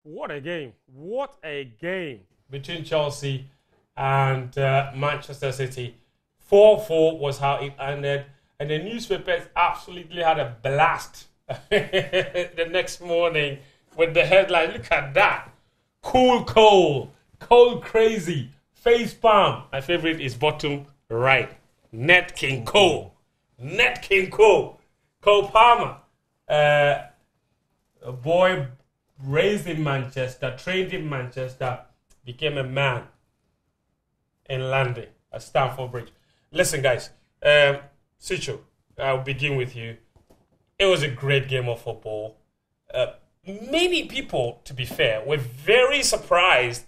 What a game. What a game between Chelsea and Manchester City. 4-4 was how it ended. And the newspapers absolutely had a blast the next morning with the headline. Look at that. Cool Cole crazy. Face palm. My favorite is bottom right. Net King Cole. Cole Palmer. A boy raised in Manchester, trained in Manchester, became a man in London at Stamford Bridge. Listen, guys. Sicho, I'll begin with you. It was a great game of football. Many people, to be fair, were very surprised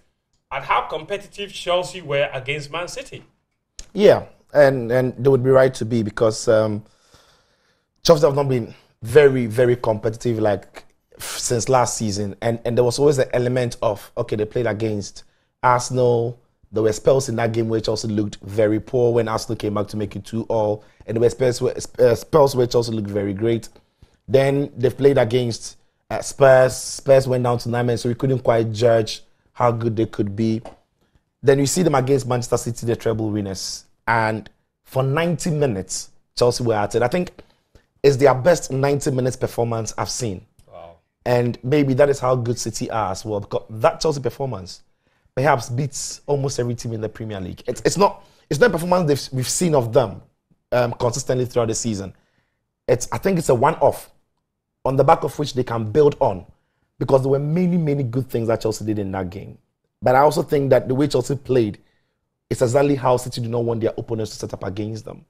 at how competitive Chelsea were against Man City. Yeah, and they would be right to be, because Chelsea have not been very, very competitive since last season. And there was always an element of, okay, they played against Arsenal. There were spells in that game which also looked very poor when Arsenal came back to make it 2-2. And there were spells which also looked very great. Then they played against Spurs. Spurs went down to 9 men, so we couldn't quite judge how good they could be. Then you see them against Manchester City, the treble winners. And for 90 minutes, Chelsea were at it. I think it's their best 90 minutes performance I've seen. Wow. And maybe that is how good City are as well, because that Chelsea performance perhaps beats almost every team in the Premier League. It's not a performance we've seen of them consistently throughout the season. I think it's a one-off on the back of which they can build on, because there were many, many good things that Chelsea did in that game. But I also think that the way Chelsea played is exactly how City do not want their opponents to set up against them.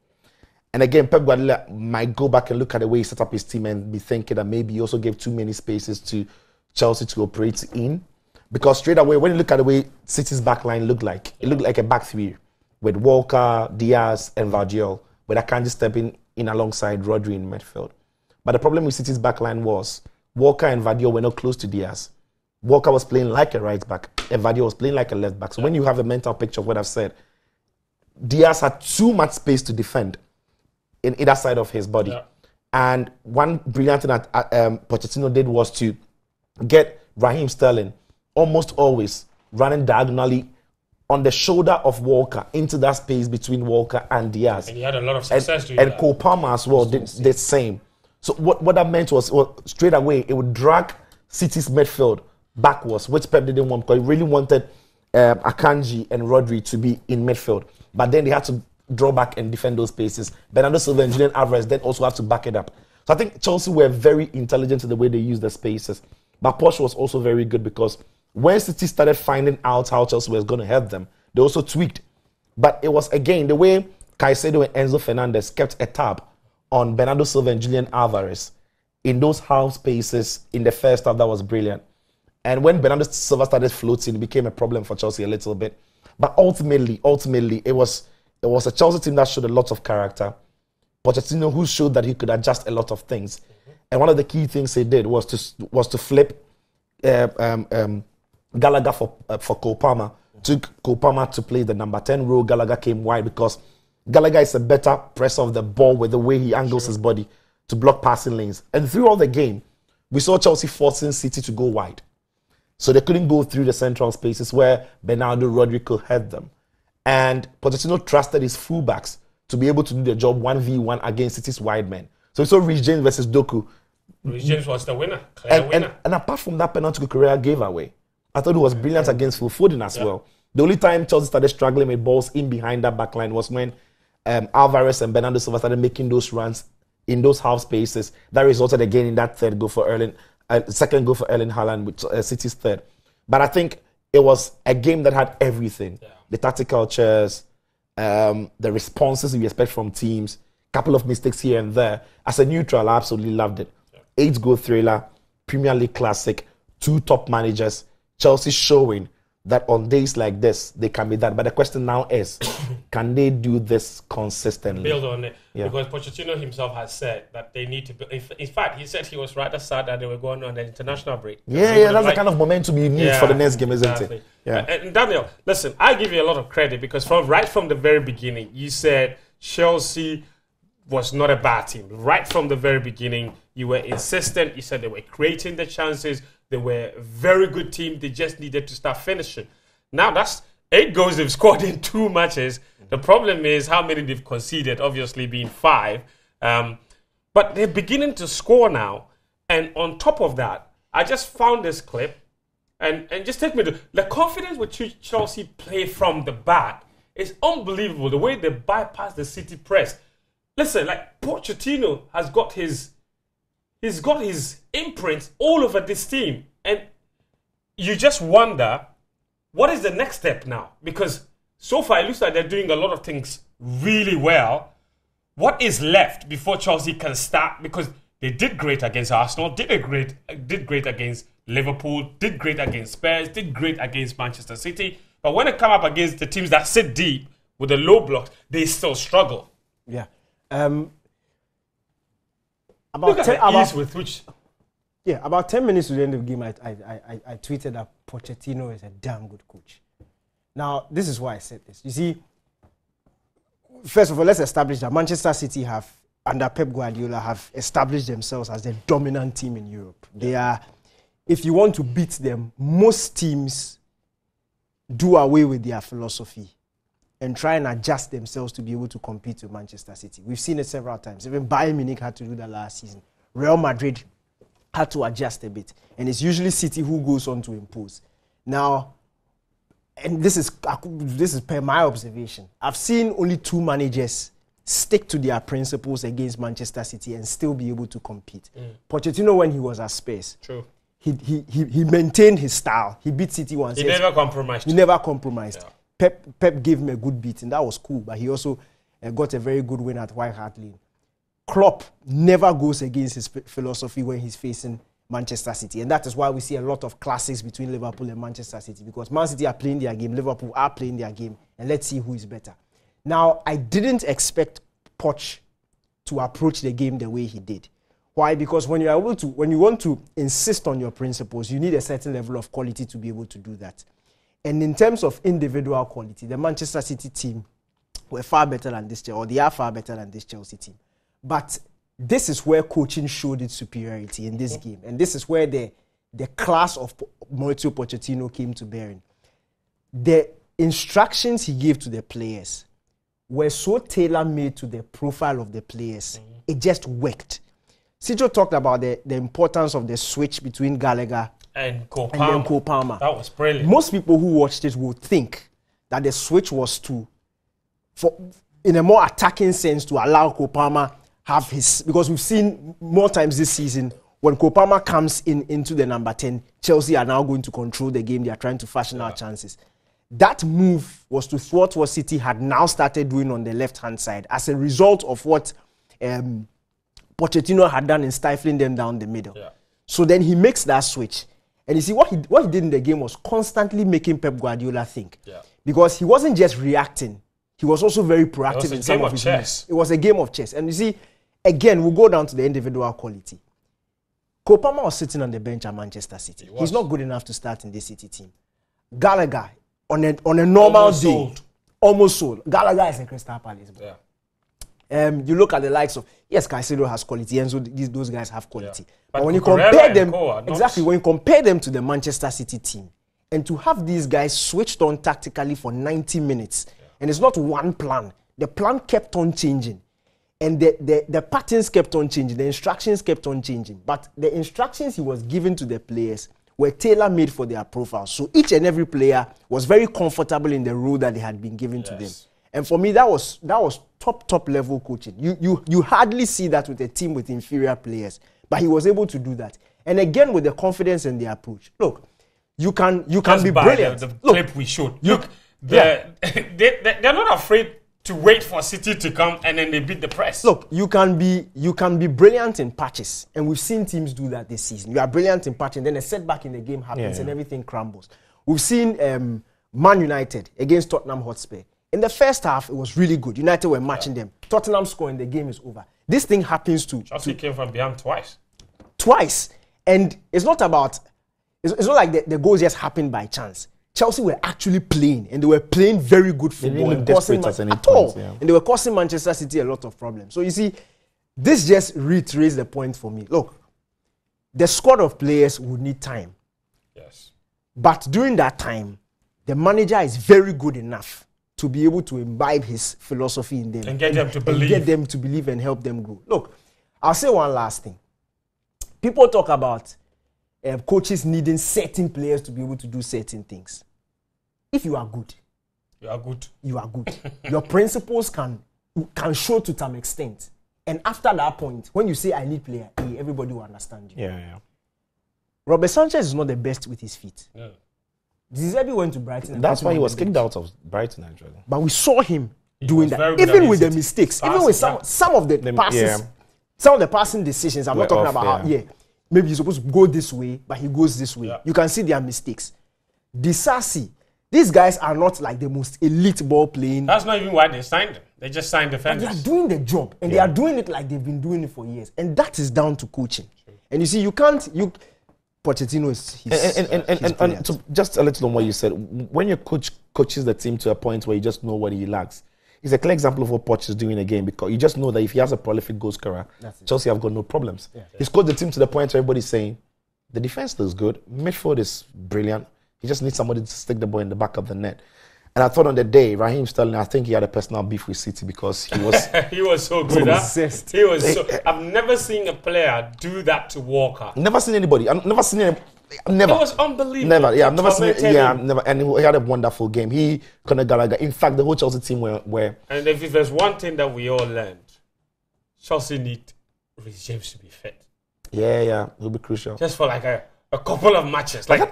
And again, Pep Guardiola might go back and look at the way he set up his team and be thinking that maybe he also gave too many spaces to Chelsea to operate in. Because straight away, when you look at the way City's backline looked like, it looked like a back three with Walker, Diaz, and Vardiol, with Akanji stepping in alongside Rodri in midfield. But the problem with City's backline was Walker and Vardiol were not close to Diaz. Walker was playing like a right back, and Vardiol was playing like a left back. So when you have a mental picture of what I've said, Diaz had too much space to defend in either side of his body. Yeah. And one brilliant thing that Pochettino did was to get Raheem Sterling almost always running diagonally on the shoulder of Walker into that space between Walker and Diaz. And he had a lot of success doing that. And Cole Palmer as well did the same. So what that meant was, straight away, it would drag City's midfield backwards, which Pep didn't want, because he really wanted Akanji and Rodri to be in midfield. But then they had to draw back and defend those spaces. Bernardo Silva and Julian Alvarez then also have to back it up. So I think Chelsea were very intelligent in the way they used the spaces. But Poch was also very good, because when City started finding out how Chelsea was going to help them, they also tweaked. But it was, again, the way Caicedo and Enzo Fernandez kept a tab on Bernardo Silva and Julian Alvarez in those half spaces in the first half. That was brilliant. And when Bernardo Silva started floating, it became a problem for Chelsea a little bit. But ultimately, it was a Chelsea team that showed a lot of character. Pochettino, who showed that he could adjust a lot of things. And one of the key things he did was to flip Gallagher for Cole Palmer. Took Cole Palmer to play the number 10 role. Gallagher came wide, because Gallagher is a better presser of the ball with the way he angles his body to block passing lanes. And through all the game, we saw Chelsea forcing City to go wide. So they couldn't go through the central spaces where Bernardo, Rodri could head them. And Pochettino trusted his fullbacks to be able to do the job 1v1 against City's wide men. So we saw Reece James versus Doku. Reece James was the winner, clear winner. And apart from that penalty Correa gave away, I thought it was brilliant against Phil Foden as well. The only time Chelsea started struggling with balls in behind that backline was when Alvarez and Bernardo Silva started making those runs in those half spaces. That resulted again in that second goal for Erling Haaland, with City's third. But I think it was a game that had everything. Yeah. The tactical chairs, the responses we expect from teams, couple of mistakes here and there. As a neutral, I absolutely loved it. Yeah. 8-goal thriller, Premier League classic, 2 top managers, Chelsea showing that on days like this, they can be that. But the question now is, can they do this consistently? Build on it. Yeah. Because Pochettino himself has said that they need to build. In fact, he said he was rather sad that they were going on the international break. Yeah, that's the kind of momentum you need for the next game, isn't it? Yeah. And Daniel, listen, I give you a lot of credit, because right from the very beginning, you said Chelsea was not a bad team. Right from the very beginning, you were insistent. You said they were creating the chances. They were a very good team. They just needed to start finishing. Now that's 8 goals they've scored in 2 matches. The problem is how many they've conceded, obviously being 5. But they're beginning to score now. And on top of that, I just found this clip. And just take me to the confidence with which Chelsea play from the back is unbelievable. The way they bypass the City press. Listen, like Pochettino has got his imprint all over this team. And you just wonder, what is the next step now? Because so far it looks like they're doing a lot of things really well. What is left before Chelsea can start? Because they did great against Arsenal, did great against Liverpool, did great against Spurs, did great against Manchester City. But when it come up against the teams that sit deep with the low blocks, they still struggle. Yeah. Look at the ease with which... Yeah, about 10 minutes to the end of the game, I tweeted that Pochettino is a damn good coach. Now, this is why I said this. You see, first of all, let's establish that Manchester City have, under Pep Guardiola, have established themselves as the dominant team in Europe. They are, if you want to beat them, most teams do away with their philosophy and try and adjust themselves to be able to compete with Manchester City. We've seen it several times. Even Bayern Munich had to do that last season. Real Madrid had to adjust a bit. And it's usually City who goes on to impose. Now, and this is per my observation, I've seen only 2 managers stick to their principles against Manchester City and still be able to compete. Pochettino, when he was at Spurs, True. He maintained his style. He beat City once. He never compromised. He never compromised. Yeah. Pep gave him a good beat, and that was cool. But he also got a very good win at White Hart Lane. Klopp never goes against his philosophy when he's facing Manchester City. And that is why we see a lot of classics between Liverpool and Manchester City. Because Man City are playing their game, Liverpool are playing their game. And let's see who is better. Now, I didn't expect Poch to approach the game the way he did. Why? Because when you want to insist on your principles, you need a certain level of quality to be able to do that. And in terms of individual quality, the Manchester City team were far better than this, or they are far better than this Chelsea team. But this is where coaching showed its superiority in this game. And this is where the class of Mauricio Pochettino came to bearing. The instructions he gave to the players were so tailor-made to the profile of the players. It just worked. Sijo talked about the importance of the switch between Gallagher and Cole Palmer. That was brilliant. Most people who watched it would think that the switch was in a more attacking sense, to allow Cole Palmer have his, because we've seen more times this season when Cole Palmer comes into the number 10, Chelsea are now going to control the game. They are trying to fashion our chances. That move was to thwart what City had now started doing on the left-hand side as a result of what Pochettino had done in stifling them down the middle. Yeah. So then he makes that switch. And you see, what he did in the game was constantly making Pep Guardiola think. Yeah. Because he wasn't just reacting. He was also very proactive in some of his moves. It was a game of chess. And you see, again, we'll go down to the individual quality. Cole Palmer was sitting on the bench at Manchester City. He's not good enough to start in this City team. Gallagher, on a normal day, almost sold. Gallagher is a Crystal Palace. Yeah. You look at the likes of, yes, Caicedo has quality, and so those guys have quality. Yeah. But when you compare them, when you compare them to the Manchester City team, and to have these guys switched on tactically for 90 minutes, and it's not one plan. The plan kept on changing. And the patterns kept on changing. The instructions kept on changing. But the instructions he was giving to the players were tailor-made for their profiles. So each and every player was very comfortable in the role that they had been given to them. And for me, that was top level coaching. You hardly see that with a team with inferior players. But he was able to do that. And again, with the confidence in the approach. Look, you can be brilliant. The clip we showed. They're not afraid to wait for City to come and then they beat the press. Look, you can be brilliant in patches, and we've seen teams do that this season. You are brilliant in patches, and then a setback in the game happens and everything crumbles. We've seen Man United against Tottenham Hotspur. In the first half, it was really good. United were matching them. Tottenham scoring, the game is over. This thing happens to Chelsea came from behind twice, and it's not about. It's not like the goals just happened by chance. Chelsea were actually playing, and they were playing very good football. And they were causing Manchester City a lot of problems. So you see, this just reiterates the point for me. Look, the squad of players would need time. Yes. But during that time, the manager is very good enough to be able to imbibe his philosophy in them. And get them to believe. And get them to believe and help them grow. Look, I'll say one last thing. People talk about coaches needing certain players to be able to do certain things. If you are good, you are good. You are good. Your principles can show to some extent. And after that point, when you say I need player A, everybody will understand you. Yeah. Robert Sanchez is not the best with his feet. Yeah. Deserbi went to Brighton. That's why he was kicked out of Brighton, actually. But we saw him doing that, even with the mistakes, even with some of the passes, some of the passing decisions. I'm not talking about how, maybe he's supposed to go this way, but he goes this way. Yeah. You can see their mistakes. Disasi, these guys are not like the most elite ball playing. That's not even why they signed them. They just signed defenders. But they are doing the job, and they are doing it like they've been doing it for years, and that is down to coaching. True. And you see, Pochettino is and to just a little on what you said. When your coach coaches the team to a point where you just know what he lacks, it's a clear example of what Poch is doing again, because you just know that if he has a prolific goal scorer, Chelsea have got no problems. Yeah. He's coached the team to the point where everybody's saying the defense looks good, midfield is brilliant. He just needs somebody to stick the ball in the back of the net. And I thought on the day, Raheem Sterling, I think he had a personal beef with City because he was he was so good. He was so. I've never seen a player do that to Walker. Never seen anybody. I've never seen anybody. Never. It was unbelievable. Never. Yeah, I've never seen it. Yeah, never. And he had a wonderful game. He, Conor Gallagher. In fact, the whole Chelsea team were. And if there's one thing that we all learned, Chelsea need Reece James to be fit. Yeah, it'll be crucial. Just for like a couple of matches. Like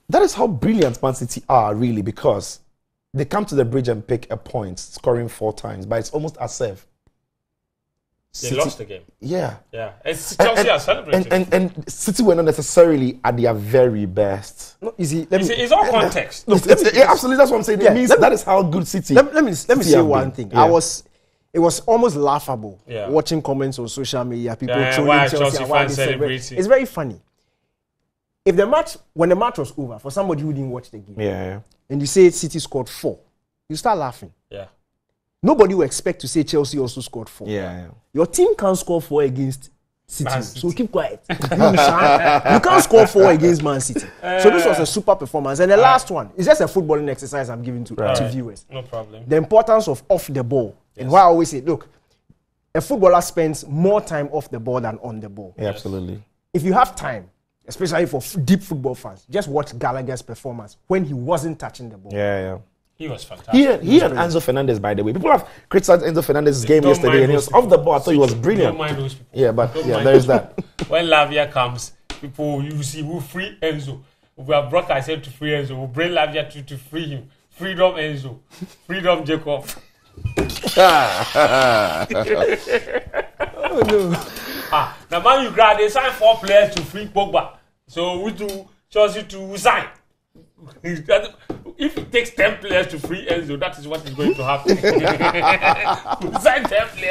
that is how brilliant Man City are, really, because they come to the bridge and pick a point, scoring 4 times, but it's almost as if they lost the game. Yeah. It's Chelsea are celebrating. And City were not necessarily at their very best. No, easy. It's all context. Absolutely, that's what I'm saying. It means that is how good City. Let me say one thing. Yeah. It was almost laughable watching comments on social media. People trolling Chelsea and why they celebrating. It's very funny. When the match was over, for somebody who didn't watch the game, and you say City scored 4, you start laughing. Yeah. Nobody will expect to say Chelsea also scored 4. Yeah. Your team can't score 4 against City, so keep quiet. You can't score 4 against Man City. So this was a super performance. And the last one is just a footballing exercise I'm giving to viewers. No problem. The importance of off the ball. Yes. And why I always say, look, a footballer spends more time off the ball than on the ball. Yeah, absolutely. If you have time, especially for deep football fans, just watch Gallagher's performance when he wasn't touching the ball. Yeah. He was fantastic. He and Enzo Fernandez, by the way. People have criticized Enzo Fernandez's game yesterday, and he was off the ball. I thought he was brilliant. Don't mind those people. Yeah, but there is that. When Lavia comes, people, you see, we'll free Enzo. We have brought ourselves to free Enzo. We'll bring Lavia to free him. Freedom Enzo. Freedom Jacob. Oh no. Now, man, you grab, they sign 4 players to free Pogba. So we do Chelsea to sign. If it takes 10 players to free Enzo, that is what is going to happen. Sign 10 players.